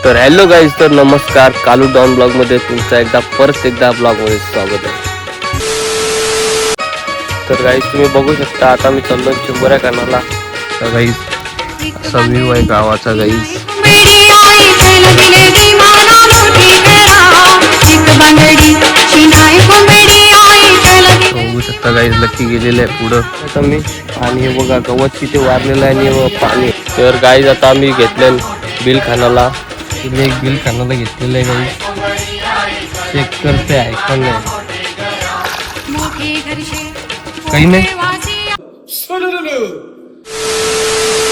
तर hello guys, तर नमस्कार. कालू डाऊन ब्लॉग मध्ये तुमचं परत एकदा ब्लॉग मध्ये स्वागत आहे. तर गाईज तुम्ही बघू शकता, आता मी चाललो चिंबोऱ्या कानाला. तर गाईज असा व्ह्यू आहे गावाचा गाईज. बघू शकता गाईज, लक्की गेलेलं आहे पुढं. आता मी आणि हे बघा गवत तिथे वारलेलं आहे आणि पाणी. तर गाईज आता आम्ही घेतलं बिल खानाला. तिथे एक बिल खानाला घेतलेलं आहे गाईज. चेक करते आहे पण नाही, काही नाही.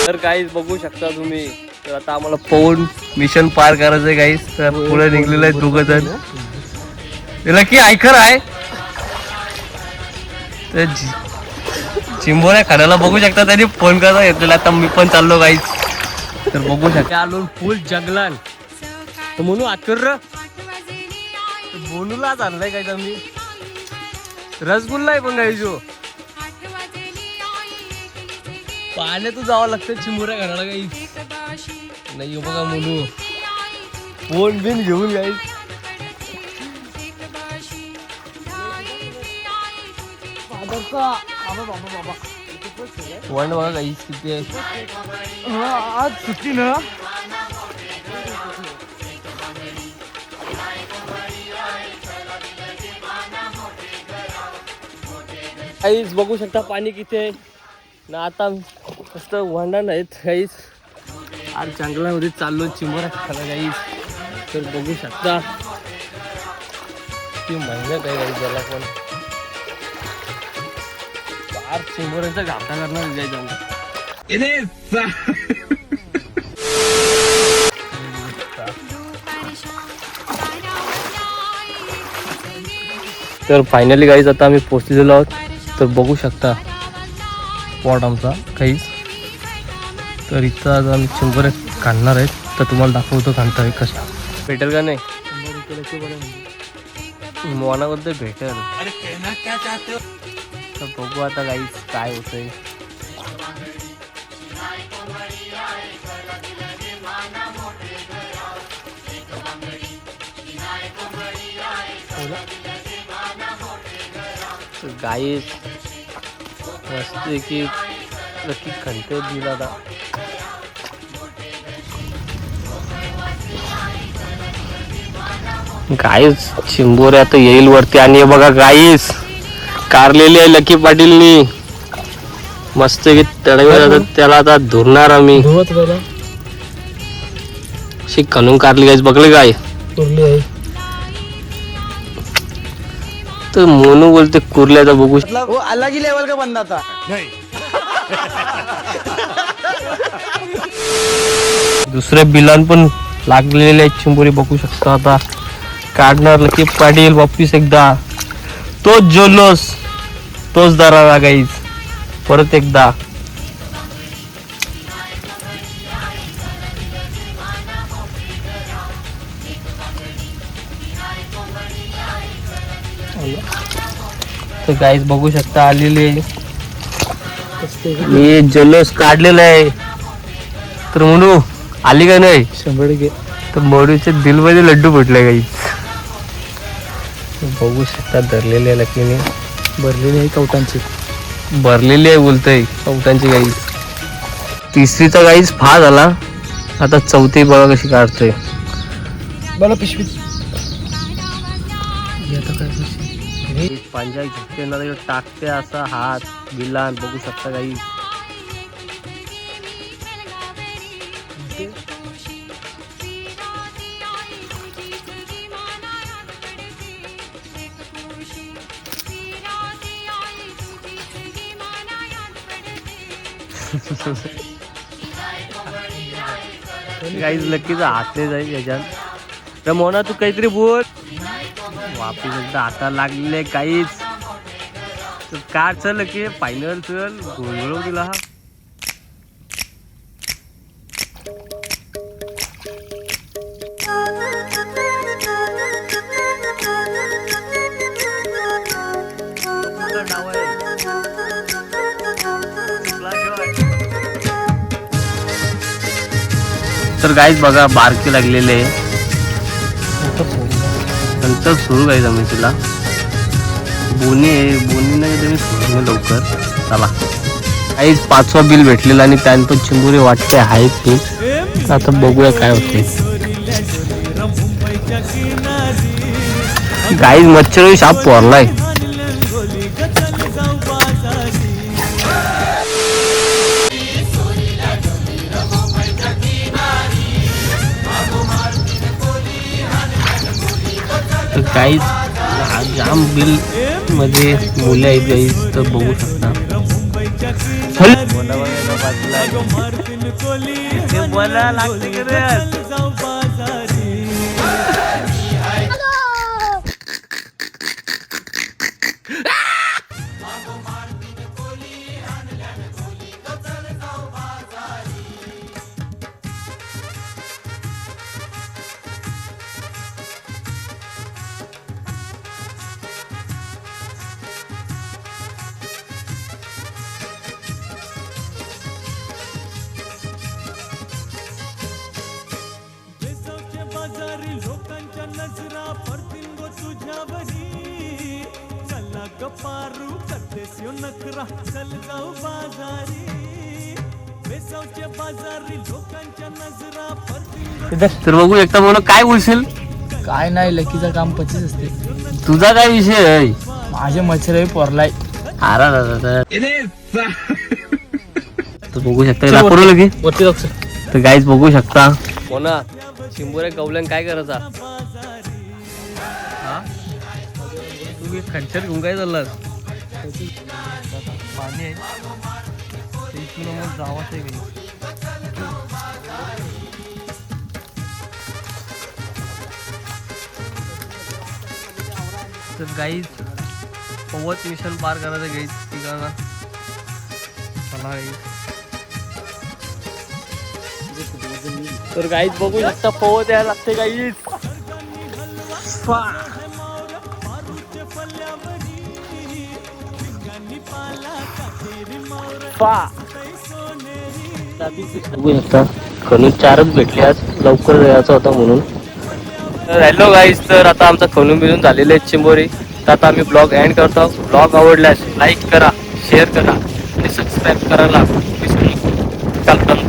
तर गाईज बघू शकता तुम्ही. तर आता आम्हाला पवन मिशन पार करायचं आहे गाईज. तर पुढे निघलेलं आहे दोघं जण. त्याला की ऐकर आहे तर चिंबोऱ्या खाण्याला बघू शकता. त्यांनी फोन करायला घेतलेला. आता मी पण चाललो गाईज. तर बघू शकता आलो फुल जंगलान. तर म्हणून आकर बोनूलाच आणलाय काय मी. रसगुल्ला आहे पण गाईज जो पाण्यातून जावं लागतं चिंबोऱ्या खाण्याला गाईज. नाही बघा म्हणू फोन बिन घेऊन गाईज. वन बघा गाईज किती आहे. आज सुट्टी ना. गाईज बघू शकता पाणी किती आहे ना. आता मस्त वांडा नाहीत गाईज. आज जंगलामध्ये चाललो चिंबोऱ्या खायला गाईज. तर बघू शकता ती मेहनत आहे गाईज त्याला पण. चार चिंबोऱ्यांचा घाटा करणार गाईज आम्ही. तर फायनली गाईज आता आम्ही पोहोचलेलो आहोत. तर बघू शकता स्पॉट आमचा काहीच. तर इथं आज आम्ही चिंबोऱ्या काढणार आहेत. तर तुम्हाला दाखवतो काढता आहे कशा. भेटेल का नाही मोनाबद्दल भेटेल. तर बघू आता गाईज काय होतंय. गाईज मस्त की नक्की खंते दिला था. गाईज चिंबोऱ्या आता येईल वरती. आणि बघा गाईज कारलेली आहे लकी पाटीलनी मस्त की तडवे. त्याला आता धुरणार आम्ही. अशी खणून कारली गाईज. बघले काय तर मोनू बोलते कुर्ल्याचा. बघू वो अलग ही लेवल का बंदा था. दुसऱ्या बिलान पण लागलेले आहेत चिंबोरी. बघू शकता आता काढणार लकी पाटील वापिस एकदा. तोच जल्लोष तोच दरारा गाईज परत एकदा. तर गाईज बघू शकता आलेले मी जल्लोष काढलेला आहे. तर म्हणू आली का नाही 100%. तर मोडूच्या दिलमध्ये लड्डू फुटले गाईज. बघू शकता धरलेले आहे लकीने. भरलेली आहे कवटांची. भरलेली आहे बोलतोय कवटांची गाईज. तिसरीचा गाईज फा झाला. आता चौथी बघा कशी काढतोय. मला पिशवी पांजा घेतले ना टाकते असा हात बिलान. बघू शकता गाईज. गाईज लकीचा हातले जाईल याच्यात. तर मोना तू काहीतरी बोल. वापिस एकदा हाताला लागलेले काहीच. कार चल की फायनल चल घोळगळव तुला. तर गाईच बघा बारके लागलेले नंतर सुरू गाईज आम्ही तिला बोनी आहे बोनी नाही तुम्ही सोडून लवकर चला काहीच 5वा बिल भेटलेला आणि त्यान पण चिंबुरे वाटते आहेत की आता बघूया काय होते गाईज मच्छर शाप पोरलाय गाईज जाम बिल मध्ये मुले आहेत गाईज तर बघू शकता लोकांच्या नजरा पडतील गो तुझ्यावरी चला गपारू करतेस यो नखरा चल जाऊ बाजारी बेसावच्या बाजारी लोकांच्या नजरा पडतील तर बघू एकटा म्हणून काय बोलशील काय नाही लकीचं काम 25 असते तुझा काय विषय आहे माझे मच्छर पोरलाय तर बघू शकता दाखवलं की वरती लक्ष तर गाईज बघू शकता हो ना चिंबोऱ्या गवल्यान काय करायचा तुम्ही खंचर घेऊन काय चाललास पाणी आहे जावाच आहे काही तर गाईज पवत मिशन पार करायचं गाईज ठिकाणा चला गाईज तर गाईज बघू शकता पवत यायला लागते गाईज बघू शकता खनू 4च भेटले आज लवकर जायचं होता म्हणून तर हॅलो गाईज तर आता आमचा खनू मिळून झालेले आहेत चिंबोरी तर आता आम्ही ब्लॉग एंड करतो ब्लॉग आवडल्यास लाईक करा शेअर करा आणि सबस्क्राईब करायला विसरू नका